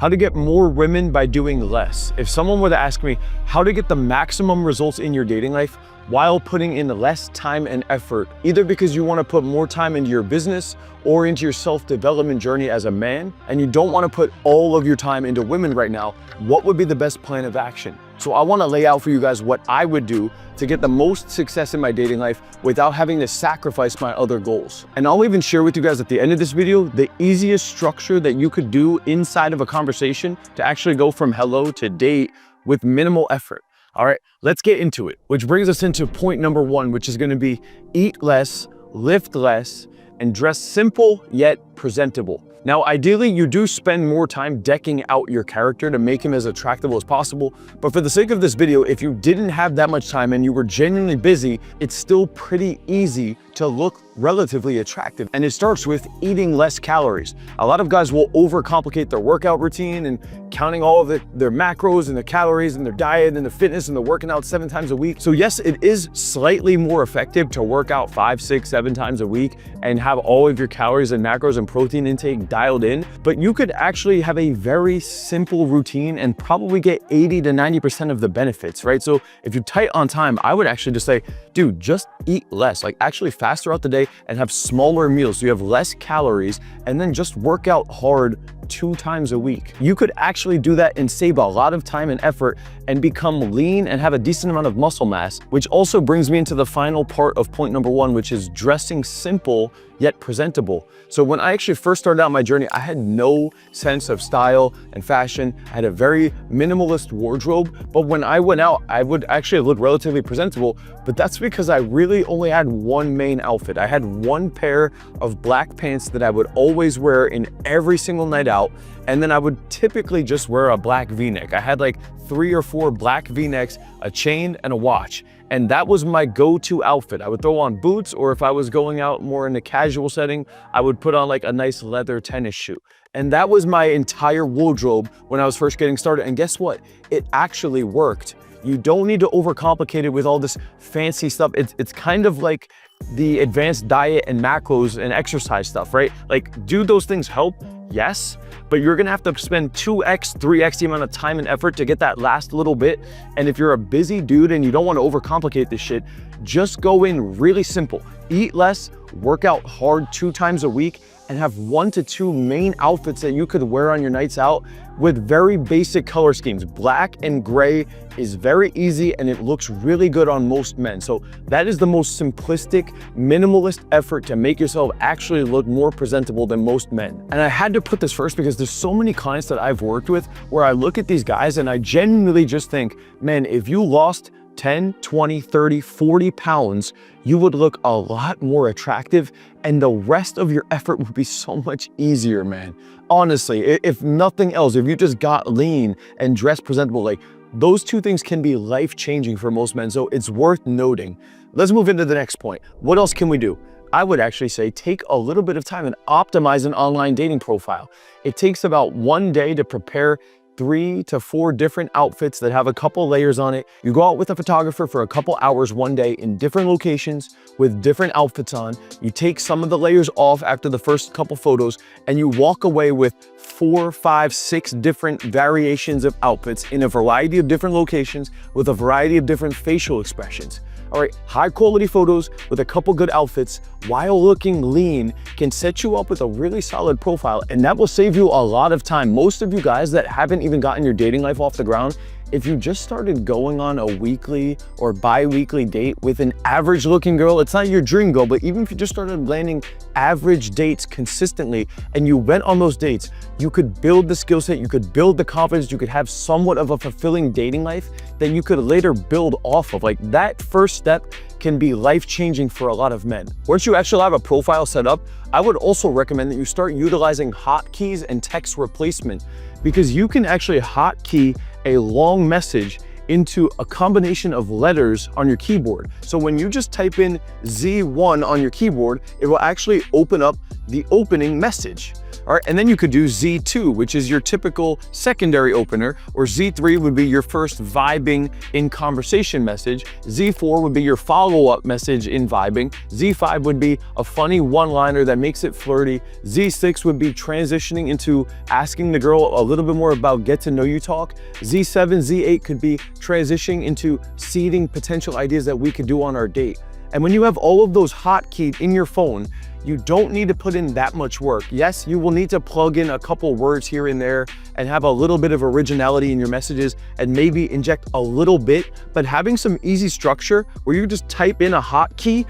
How to get more women by doing less. If someone were to ask me how to get the maximum results in your dating life while putting in less time and effort, either because you want to put more time into your business or into your self-development journey as a man, and you don't want to put all of your time into women right now, what would be the best plan of action? So I want to lay out for you guys what I would do to get the most success in my dating life without having to sacrifice my other goals. And I'll even share with you guys at the end of this video, the easiest structure that you could do inside of a conversation to actually go from hello to date with minimal effort. All right, let's get into it. Which brings us into point number one, which is going to be eat less, lift less, and dress simple yet presentable. Now, ideally, you do spend more time decking out your character to make him as attractive as possible. But for the sake of this video, if you didn't have that much time and you were genuinely busy, it's still pretty easy to look relatively attractive. And it starts with eating less calories. A lot of guys will overcomplicate their workout routine and counting all of their macros and their calories and their diet and the fitness and the working out 7 times a week. So yes, it is slightly more effective to work out 5, 6, 7 times a week and have all of your calories and macros and protein intake dialed in. But you could actually have a very simple routine and probably get 80 to 90% of the benefits, right? So if you're tight on time, I would actually just say, dude, just eat less, like actually fast throughout the day and have smaller meals so you have less calories, and then just work out hard 2 times a week. You could actually do that and save a lot of time and effort and become lean and have a decent amount of muscle mass, which also brings me into the final part of point number one, which is dressing simple yet presentable. So when I actually first started out my journey, I had no sense of style and fashion. I had a very minimalist wardrobe, but when I went out, I would actually look relatively presentable, but that's because I really only had one main outfit. I had one pair of black pants that I would always wear in every single night out, and then I would typically just wear a black V-neck. I had like 3 or 4 black V-necks, a chain, and a watch. And that was my go-to outfit. I would throw on boots, or if I was going out more in a casual setting, I would put on like a nice leather tennis shoe. And that was my entire wardrobe when I was first getting started. And guess what? It actually worked. You don't need to overcomplicate it with all this fancy stuff. It's kind of like the advanced diet and macros and exercise stuff, right? Like, do those things help? Yes, but you're gonna have to spend 2x, 3x the amount of time and effort to get that last little bit. And if you're a busy dude and you don't want to overcomplicate this shit, just go in really simple. Eat less, work out hard 2 times a week, and have 1 to 2 main outfits that you could wear on your nights out with very basic color schemes. Black and gray is very easy and it looks really good on most men. So that is the most simplistic, minimalist effort to make yourself actually look more presentable than most men. And I had to put this first because there's so many clients that I've worked with where I look at these guys and I genuinely just think, man, if you lost 10, 20, 30, 40 pounds, you would look a lot more attractive and the rest of your effort would be so much easier, man. Honestly, if nothing else, if you just got lean and dressed presentable, like those 2 things can be life-changing for most men. So it's worth noting. Let's move into the next point. What else can we do? I would actually say take a little bit of time and optimize an online dating profile. It takes about 1 day to prepare 3 to 4 different outfits that have a couple layers on it. You go out with a photographer for a couple hours 1 day in different locations with different outfits on. You take some of the layers off after the first couple photos and you walk away with 4, 5, 6 different variations of outfits in a variety of different locations with a variety of different facial expressions. All right, high quality photos with a couple good outfits while looking lean can set you up with a really solid profile, and that will save you a lot of time. Most of you guys that haven't even gotten your dating life off the ground, if you just started going on a weekly or bi-weekly date with an average looking girl, it's not your dream girl, but even if you just started landing average dates consistently and you went on those dates, you could build the skill set, you could build the confidence, you could have somewhat of a fulfilling dating life that you could later build off of. Like that first step can be life-changing for a lot of men. Once you actually have a profile set up, I would also recommend that you start utilizing hotkeys and text replacement, because you can actually hotkey a long message into a combination of letters on your keyboard. So when you just type in Z1 on your keyboard, it will actually open up the opening message. All right, and then you could do Z2, which is your typical secondary opener, or Z3 would be your first vibing in conversation message. Z4 would be your follow-up message in vibing. Z5 would be a funny one-liner that makes it flirty. Z6 would be transitioning into asking the girl a little bit more about get to know you talk. Z7, Z8 could be transitioning into seeding potential ideas that we could do on our date. And when you have all of those hotkeys in your phone, you don't need to put in that much work. Yes, you will need to plug in a couple words here and there and have a little bit of originality in your messages and maybe inject a little bit, but having some easy structure where you just type in a hotkey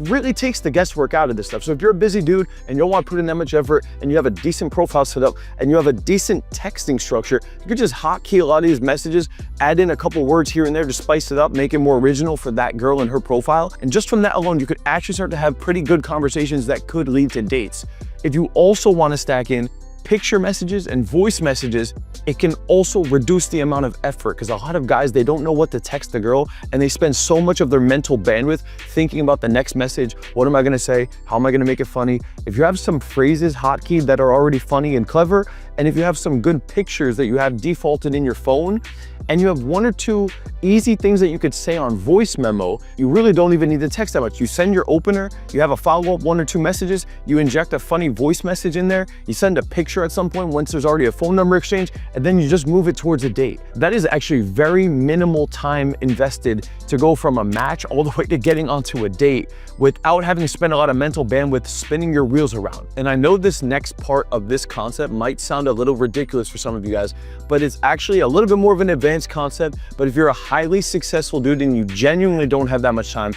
really takes the guesswork out of this stuff. So if you're a busy dude and you don't want to put in that much effort and you have a decent profile set up and you have a decent texting structure, you could just hotkey a lot of these messages, add in a couple words here and there to spice it up, make it more original for that girl and her profile. And just from that alone, you could actually start to have pretty good conversations that could lead to dates. If you also want to stack in picture messages and voice messages, it can also reduce the amount of effort, because a lot of guys, they don't know what to text the girl and they spend so much of their mental bandwidth thinking about the next message. What am I gonna say? How am I gonna make it funny? If you have some phrases hotkeyed that are already funny and clever, and if you have some good pictures that you have defaulted in your phone, and you have one or two easy things that you could say on voice memo, you really don't even need to text that much. You send your opener, you have a follow-up, one or two messages, you inject a funny voice message in there, you send a picture at some point once there's already a phone number exchange, and then you just move it towards a date. That is actually very minimal time invested to go from a match all the way to getting onto a date without having to spend a lot of mental bandwidth spinning your wheels around. And I know this next part of this concept might sound a little ridiculous for some of you guys, but it's actually a little bit more of an advanced concept. But if you're a highly successful dude and you genuinely don't have that much time,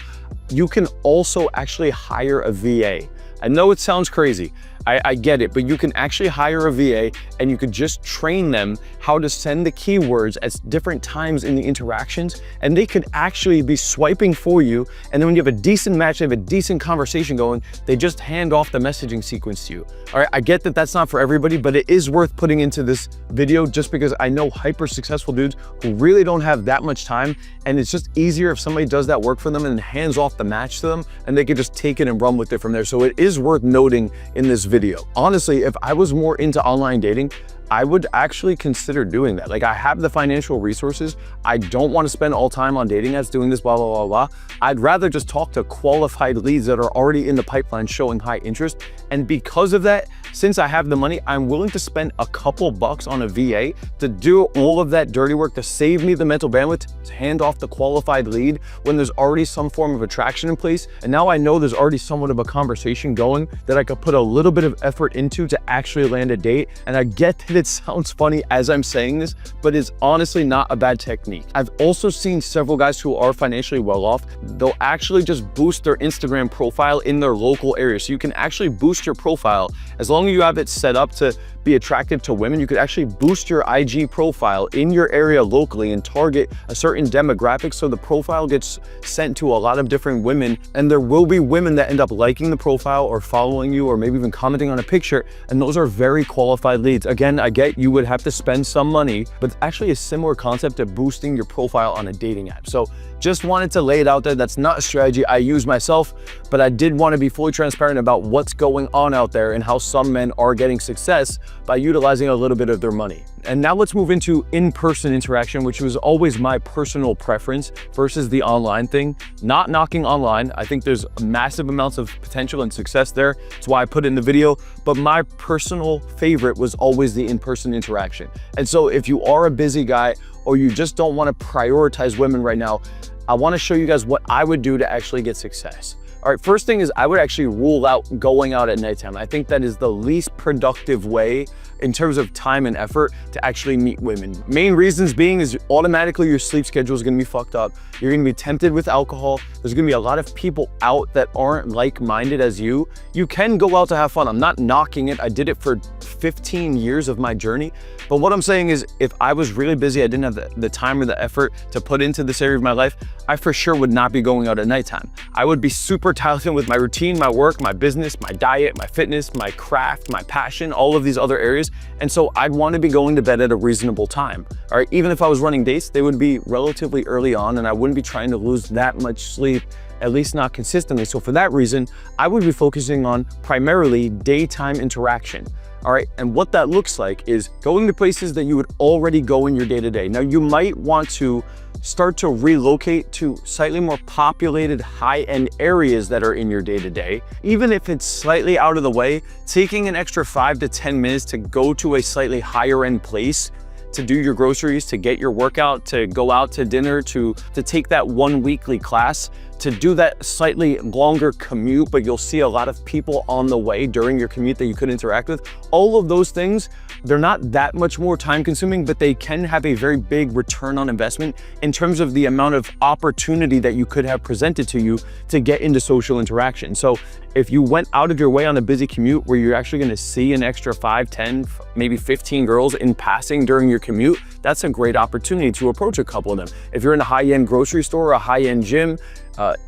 you can also actually hire a VA. I know it sounds crazy. I get it, but you can actually hire a VA and you could just train them how to send the keywords at different times in the interactions, and they could actually be swiping for you. And then when you have a decent match, they have a decent conversation going, they just hand off the messaging sequence to you. All right, I get that that's not for everybody, but it is worth putting into this video just because I know hyper successful dudes who really don't have that much time, and it's just easier if somebody does that work for them and hands off the match to them, and they could just take it and run with it from there. So it is worth noting in this video. Honestly, if I was more into online dating, I would actually consider doing that. Like, I have the financial resources. I don't want to spend all time on dating apps doing this, blah, blah, blah, blah. I'd rather just talk to qualified leads that are already in the pipeline showing high interest. And because of that, since I have the money, I'm willing to spend a couple bucks on a VA to do all of that dirty work to save me the mental bandwidth to hand off the qualified lead when there's already some form of attraction in place. And now I know there's already somewhat of a conversation going that I could put a little bit of effort into to actually land a date. And I get that it sounds funny as I'm saying this, but it's honestly not a bad technique. I've also seen several guys who are financially well off. They'll actually just boost their Instagram profile in their local area. So you can actually boost your profile as long as you have it set up to be attractive to women. You could actually boost your IG profile in your area locally and target a certain demographic so the profile gets sent to a lot of different women, and there will be women that end up liking the profile or following you or maybe even commenting on a picture, and those are very qualified leads. Again, I get you would have to spend some money, but it's actually a similar concept to boosting your profile on a dating app. So just wanted to lay it out there. That's not a strategy I use myself, but I did want to be fully transparent about what's going on out there and how some men are getting success by utilizing a little bit of their money. And now let's move into in-person interaction, which was always my personal preference versus the online thing. Not knocking online. I think there's massive amounts of potential and success there. That's why I put it in the video. But my personal favorite was always the in-person interaction. And so if you are a busy guy or you just don't want to prioritize women right now, I want to show you guys what I would do to actually get success. All right, first thing is I would actually rule out going out at nighttime. I think that is the least productive way in terms of time and effort to actually meet women. Main reasons being is automatically your sleep schedule is gonna be fucked up. You're gonna be tempted with alcohol. There's gonna be a lot of people out that aren't like-minded as you. You can go out to have fun. I'm not knocking it. I did it for 15 years of my journey. But what I'm saying is if I was really busy, I didn't have the time or the effort to put into this area of my life, I for sure would not be going out at nighttime. I would be super tied in with my routine, my work, my business, my diet, my fitness, my craft, my passion, all of these other areas. And so I'd want to be going to bed at a reasonable time. All right, even if I was running dates, they would be relatively early on and I wouldn't be trying to lose that much sleep, at least not consistently. So for that reason, I would be focusing on primarily daytime interaction. All right, and what that looks like is going to places that you would already go in your day-to-day. Now, you might want to start to relocate to slightly more populated high-end areas that are in your day-to-day. Even if it's slightly out of the way, taking an extra 5 to 10 minutes to go to a slightly higher end place to do your groceries, to get your workout, to go out to dinner, to take that one weekly class, to do that slightly longer commute, but you'll see a lot of people on the way during your commute that you could interact with. All of those things, they're not that much more time consuming, but they can have a very big return on investment in terms of the amount of opportunity that you could have presented to you to get into social interaction. So if you went out of your way on a busy commute where you're actually gonna see an extra 5, 10, maybe 15 girls in passing during your commute, that's a great opportunity to approach a couple of them. If you're in a high-end grocery store or a high-end gym,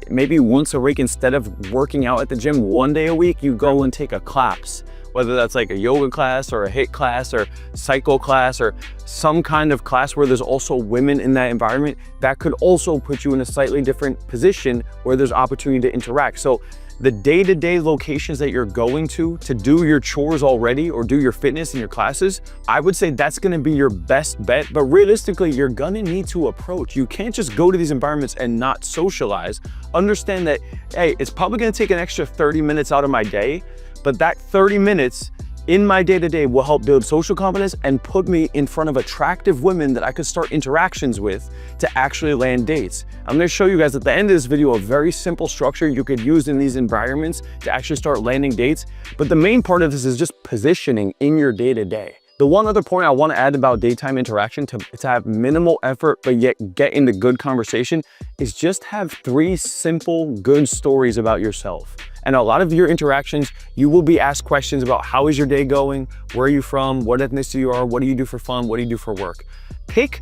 maybe once a week, instead of working out at the gym one day a week, you go and take a class, whether that's like a yoga class or a HIIT class or cycle class or some kind of class where there's also women in that environment. That could also put you in a slightly different position where there's opportunity to interact. So the day-to-day locations that you're going to do your chores already or do your fitness and your classes, I would say that's gonna be your best bet. But realistically, you're gonna need to approach. You can't just go to these environments and not socialize. Understand that, hey, it's probably gonna take an extra 30 minutes out of my day, but that 30 minutes in my day-to-day will help build social confidence and put me in front of attractive women that I could start interactions with to actually land dates. I'm gonna show you guys at the end of this video a very simple structure you could use in these environments to actually start landing dates. But the main part of this is just positioning in your day-to-day. The one other point I want to add about daytime interaction to have minimal effort but yet get into good conversation is just have 3 simple good stories about yourself. And a lot of your interactions, you will be asked questions about how is your day going, where are you from, what ethnicity you are, what do you do for fun, what do you do for work. Pick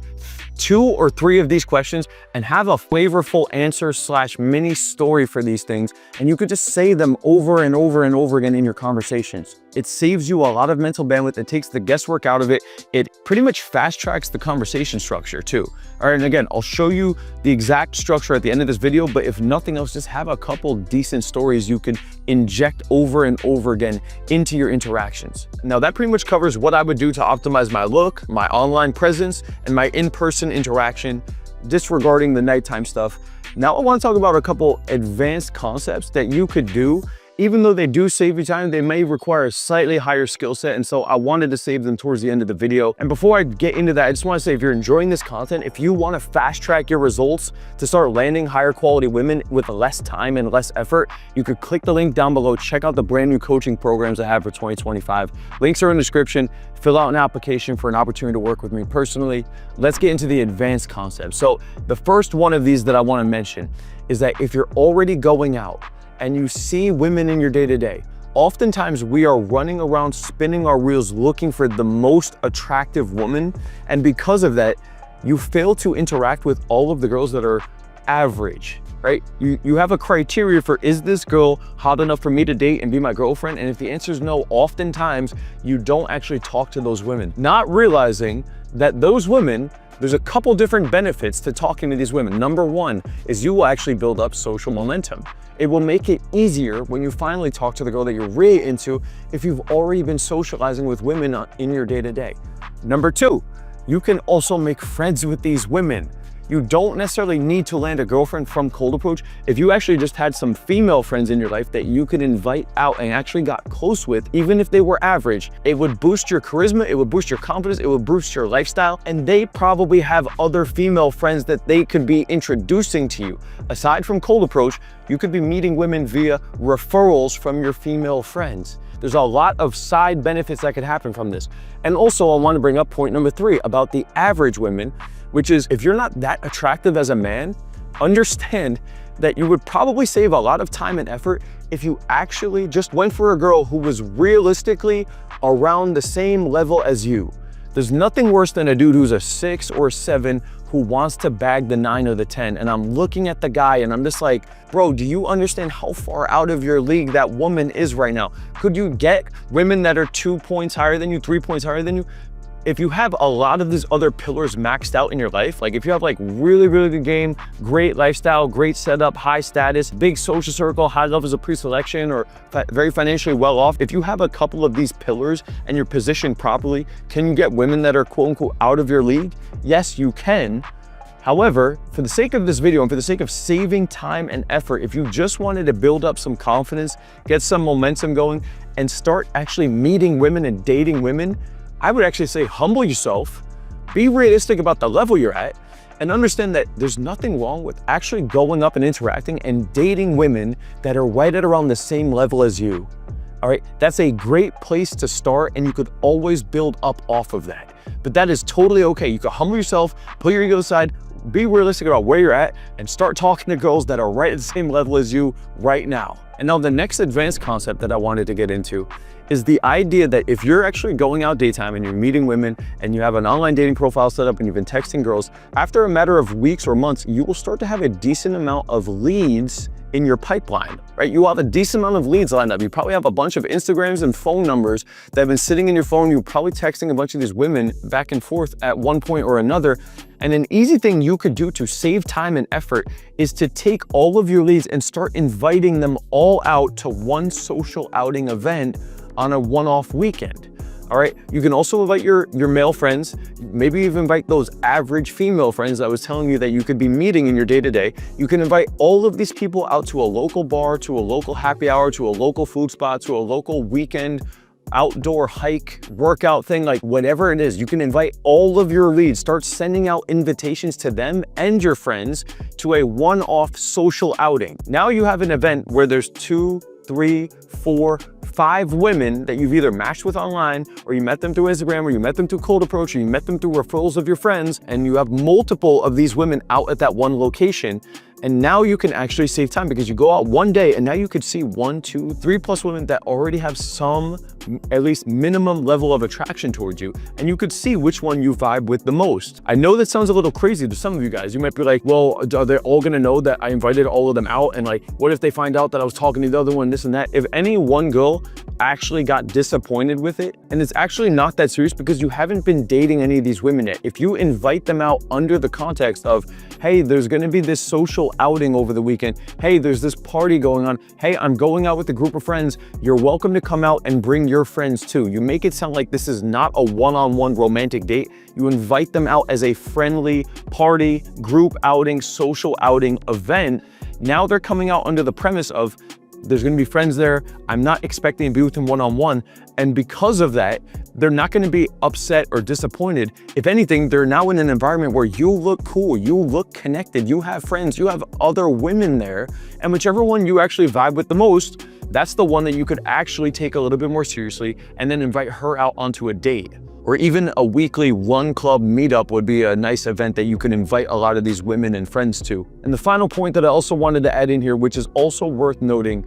2 or 3 of these questions and have a flavorful answer / mini story for these things. And you could just say them over and over and over again in your conversations. It saves you a lot of mental bandwidth. It takes the guesswork out of it. It pretty much fast tracks the conversation structure too. All right, and again, I'll show you the exact structure at the end of this video, but if nothing else, just have a couple decent stories you can inject over and over again into your interactions. Now that pretty much covers what I would do to optimize my look, my online presence, and my in-person interaction, disregarding the nighttime stuff. Now I want to talk about a couple advanced concepts that you could do. Even though they do save you time, they may require a slightly higher skill set, and so I wanted to save them towards the end of the video. And before I get into that, I just want to say, if you're enjoying this content, if you want to fast track your results to start landing higher quality women with less time and less effort, you could click the link down below, check out the brand new coaching programs I have for 2025. Links are in the description. Fill out an application for an opportunity to work with me personally. Let's get into the advanced concepts. So the first one of these that I want to mention is that if you're already going out and you see women in your day-to-day, oftentimes we are running around spinning our wheels looking for the most attractive woman. And because of that, you fail to interact with all of the girls that are average, right? You have a criteria for, is this girl hot enough for me to date and be my girlfriend? And if the answer is no, oftentimes you don't actually talk to those women, not realizing that those women, there's a couple different benefits to talking to these women. Number one is you will actually build up social momentum. It will make it easier when you finally talk to the girl that you're really into if you've already been socializing with women in your day-to-day. Number two, you can also make friends with these women. You don't necessarily need to land a girlfriend from cold approach. If you actually just had some female friends in your life that you could invite out and actually got close with, even if they were average, it would boost your charisma, it would boost your confidence, it would boost your lifestyle, and they probably have other female friends that they could be introducing to you. Aside from cold approach, you could be meeting women via referrals from your female friends. There's a lot of side benefits that could happen from this. And also, I want to bring up point number 3 about the average women, which is, if you're not that attractive as a man, understand that you would probably save a lot of time and effort if you actually just went for a girl who was realistically around the same level as you. There's nothing worse than a dude who's a 6 or 7 who wants to bag the 9 or the 10. And I'm looking at the guy and I'm just like, bro, do you understand how far out of your league that woman is right now? Could you get women that are 2 points higher than you, 3 points higher than you? if you have a lot of these other pillars maxed out in your life, like if you have like really good game, great lifestyle, great setup, high status, big social circle, high levels of pre-selection, or very financially well off, if you have a couple of these pillars and you're positioned properly, can you get women that are quote unquote out of your league? Yes, you can. However, for the sake of this video and for the sake of saving time and effort, if you just wanted to build up some confidence, get some momentum going, and start actually meeting women and dating women, I would actually say humble yourself, be realistic about the level you're at, and understand that there's nothing wrong with actually going up and interacting and dating women that are right at around the same level as you. All right, that's a great place to start, and you could always build up off of that. But that is totally okay. You can humble yourself, put your ego aside, be realistic about where you're at, and start talking to girls that are right at the same level as you right now. And now the next advanced concept that I wanted to get into is the idea that if you're actually going out daytime and you're meeting women and you have an online dating profile set up and you've been texting girls, after a matter of weeks or months, you will start to have a decent amount of leads in your pipeline, right? You will have a decent amount of leads lined up. You probably have a bunch of Instagrams and phone numbers that have been sitting in your phone. You're probably texting a bunch of these women back and forth at one point or another. And an easy thing you could do to save time and effort is to take all of your leads and start inviting them all out to one social outing event on a one-off weekend. All right, you can also invite your male friends, maybe even invite those average female friends I was telling you that you could be meeting in your day-to-day. You can invite all of these people out to a local bar, to a local happy hour, to a local food spot, to a local weekend outdoor hike, workout thing, like whatever it is. You can invite all of your leads, start sending out invitations to them and your friends to a one-off social outing. Now you have an event where there's 2, 3, 4, 5 women that you've either matched with online, or you met them through Instagram, or you met them through cold approach, or you met them through referrals of your friends, and you have multiple of these women out at that one location. And now you can actually save time because you go out one day and now you could see 1, 2, 3+ women that already have some, at least minimum level of attraction towards you. And you could see which one you vibe with the most. I know that sounds a little crazy to some of you guys. You might be like, well, are they all gonna know that I invited all of them out? And like, what if they find out that I was talking to the other one, this and that? If any one girl actually got disappointed with it, and it's actually not that serious because you haven't been dating any of these women yet. If you invite them out under the context of, hey, there's gonna be this social outing over the weekend. Hey, there's this party going on. Hey, I'm going out with a group of friends. You're welcome to come out and bring your friends too. You make it sound like this is not a one-on-one romantic date. You invite them out as a friendly party, group outing, social outing event. Now they're coming out under the premise of, there's gonna be friends there. I'm not expecting to be with them one-on-one. And because of that, they're not gonna be upset or disappointed. If anything, they're now in an environment where you look cool, you look connected, you have friends, you have other women there, and whichever one you actually vibe with the most, that's the one that you could actually take a little bit more seriously and then invite her out onto a date. Or even a weekly run club meetup would be a nice event that you can invite a lot of these women and friends to. And the final point that I also wanted to add in here, which is also worth noting,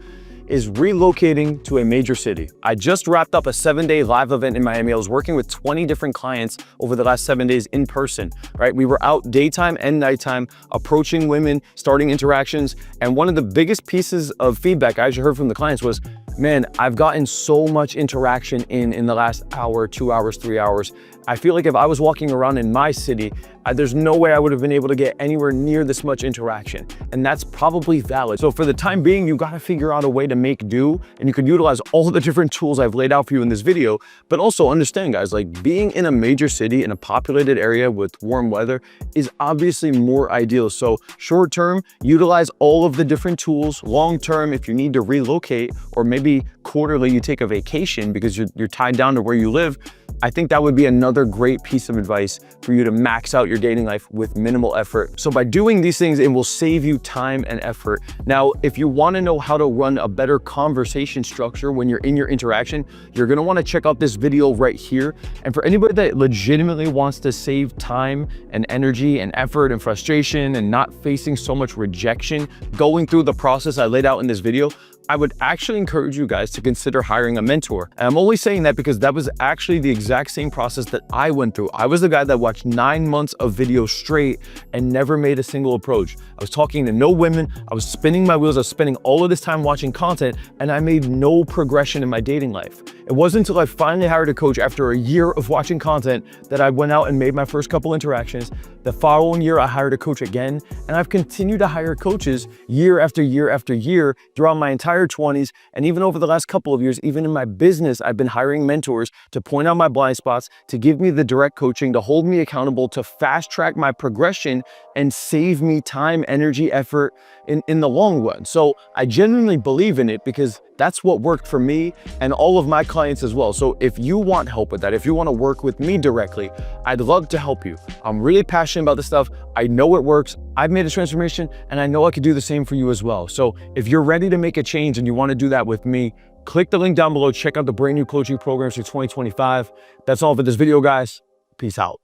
is relocating to a major city. I just wrapped up a 7-day live event in Miami. I was working with 20 different clients over the last 7 days in person, right? We were out daytime and nighttime, approaching women, starting interactions. And one of the biggest pieces of feedback I actually heard from the clients was, man, I've gotten so much interaction in the last hour, 2 hours, 3 hours. I feel like if I was walking around in my city, there's no way I would have been able to get anywhere near this much interaction. And that's probably valid. So for the time being, you gotta figure out a way to make do, and you can utilize all the different tools I've laid out for you in this video, but also understand, guys, like being in a major city in a populated area with warm weather is obviously more ideal. So short term, utilize all of the different tools. Long term, if you need to relocate, or maybe quarterly you take a vacation because you're tied down to where you live, I think that would be another great piece of advice for you to max out your dating life with minimal effort. So by doing these things, it will save you time and effort. Now, if you want to know how to run a better conversation structure when you're in your interaction, you're going to want to check out this video right here. And for anybody that legitimately wants to save time and energy and effort and frustration and not facing so much rejection going through the process I laid out in this video, I would actually encourage you guys to consider hiring a mentor. And I'm only saying that because that was actually the exact same process that I went through. I was the guy that watched 9 months of videos straight and never made a single approach. I was talking to no women. I was spinning my wheels. I was spending all of this time watching content, and I made no progression in my dating life. It wasn't until I finally hired a coach after a year of watching content that I went out and made my first couple interactions. The following year, I hired a coach again, and I've continued to hire coaches year after year after year throughout my entire 20s. And even over the last couple of years, even in my business, I've been hiring mentors to point out my blind spots, to give me the direct coaching, to hold me accountable, to fast track my progression and save me time, energy, effort in the long run. So I genuinely believe in it because that's what worked for me and all of my clients as well. So if you want help with that, if you want to work with me directly, I'd love to help you. I'm really passionate about this stuff. I know it works. I've made a transformation and I know I could do the same for you as well. So if you're ready to make a change and you want to do that with me, click the link down below. Check out the brand new coaching programs for 2025. That's all for this video, guys. Peace out.